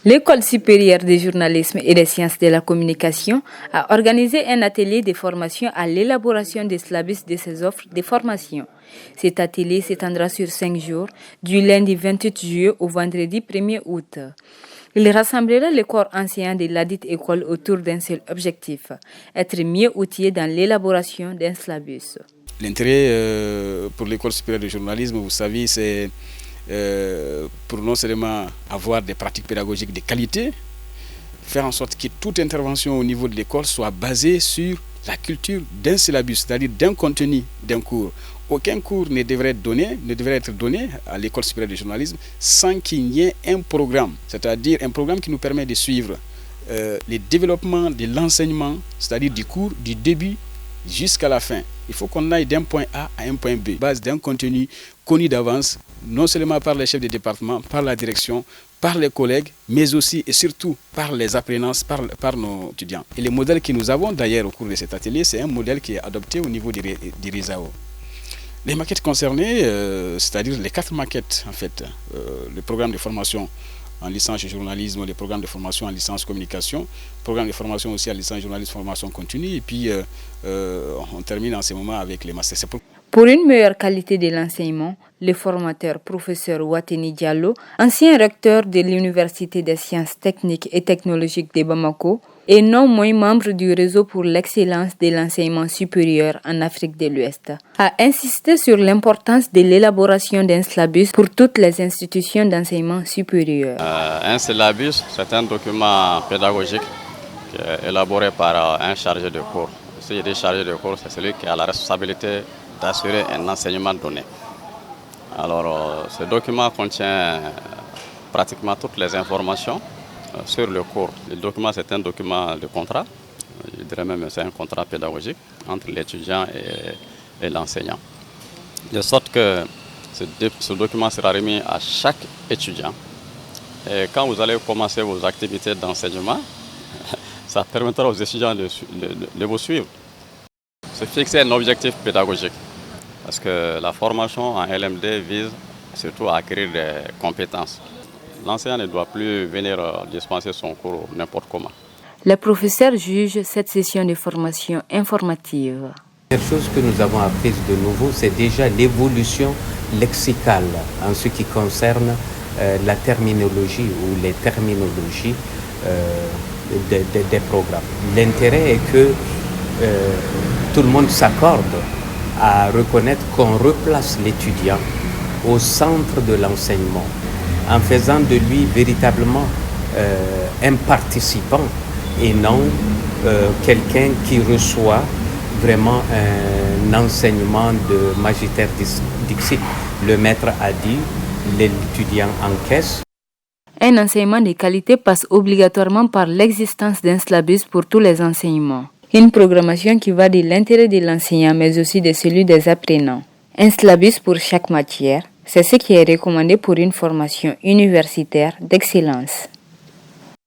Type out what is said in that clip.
L'École supérieure de journalisme et des sciences de la communication a organisé un atelier de formation à l'élaboration des syllabus de ses offres de formation. Cet atelier s'étendra sur 5 jours, du lundi 28 juillet au vendredi 1er août. Il rassemblera les corps enseignants de ladite école autour d'un seul objectif, être mieux outillés dans l'élaboration d'un syllabus. L'intérêt pour l'École supérieure de journalisme, vous savez, c'est pour non seulement avoir des pratiques pédagogiques de qualité, faire en sorte que toute intervention au niveau de l'école soit basée sur la culture d'un syllabus, c'est-à-dire d'un contenu d'un cours. Aucun cours ne devrait être donné à l'École supérieure de journalisme sans qu'il y ait un programme, c'est-à-dire un programme qui nous permet de suivre le développement de l'enseignement, c'est-à-dire du cours, du début jusqu'à la fin. Il faut qu'on aille d'un point A à un point B, base d'un contenu connu d'avance, non seulement par les chefs de département, par la direction, par les collègues, mais aussi et surtout par les apprenants, par nos étudiants. Et le modèle que nous avons d'ailleurs au cours de cet atelier, c'est un modèle qui est adopté au niveau du RISAO. Les maquettes concernées, c'est-à-dire les 4 maquettes en fait, le programme de formation en licence journalisme, les programmes de formation en licence communication, programme de formation aussi en licence journalisme formation continue, et puis on termine en ce moment avec les masters. Pour une meilleure qualité de l'enseignement, le formateur professeur Wateni Diallo, ancien recteur de l'Université des sciences techniques et technologiques de Bamako, et non moins membre du réseau pour l'excellence de l'enseignement supérieur en Afrique de l'Ouest, a insisté sur l'importance de l'élaboration d'un syllabus pour toutes les institutions d'enseignement supérieur. Un syllabus, c'est un document pédagogique élaboré par un chargé de cours. Si je dis chargé de cours, c'est celui qui a la responsabilité d'assurer un enseignement donné. Alors, ce document contient pratiquement toutes les informations sur le cours. Le document, c'est un document de contrat, je dirais même que c'est un contrat pédagogique entre l'étudiant et l'enseignant. De sorte que ce document sera remis à chaque étudiant. Et quand vous allez commencer vos activités d'enseignement, ça permettra aux étudiants de vous suivre. Se fixer un objectif pédagogique. Parce que la formation en LMD vise surtout à acquérir des compétences. L'enseignant ne doit plus venir dispenser son cours n'importe comment. Le professeur juge cette session de formation informative. La première chose que nous avons apprise de nouveau, c'est déjà l'évolution lexicale en ce qui concerne la terminologie ou les terminologies des programmes. L'intérêt est que tout le monde s'accorde à reconnaître qu'on replace l'étudiant au centre de l'enseignement, en faisant de lui véritablement un participant et non quelqu'un qui reçoit vraiment un enseignement de Magiter Dixit. Le maître a dit, l'étudiant encaisse. Un enseignement de qualité passe obligatoirement par l'existence d'un syllabus pour tous les enseignements. Une programmation qui va de l'intérêt de l'enseignant mais aussi de celui des apprenants. Un syllabus pour chaque matière, c'est ce qui est recommandé pour une formation universitaire d'excellence.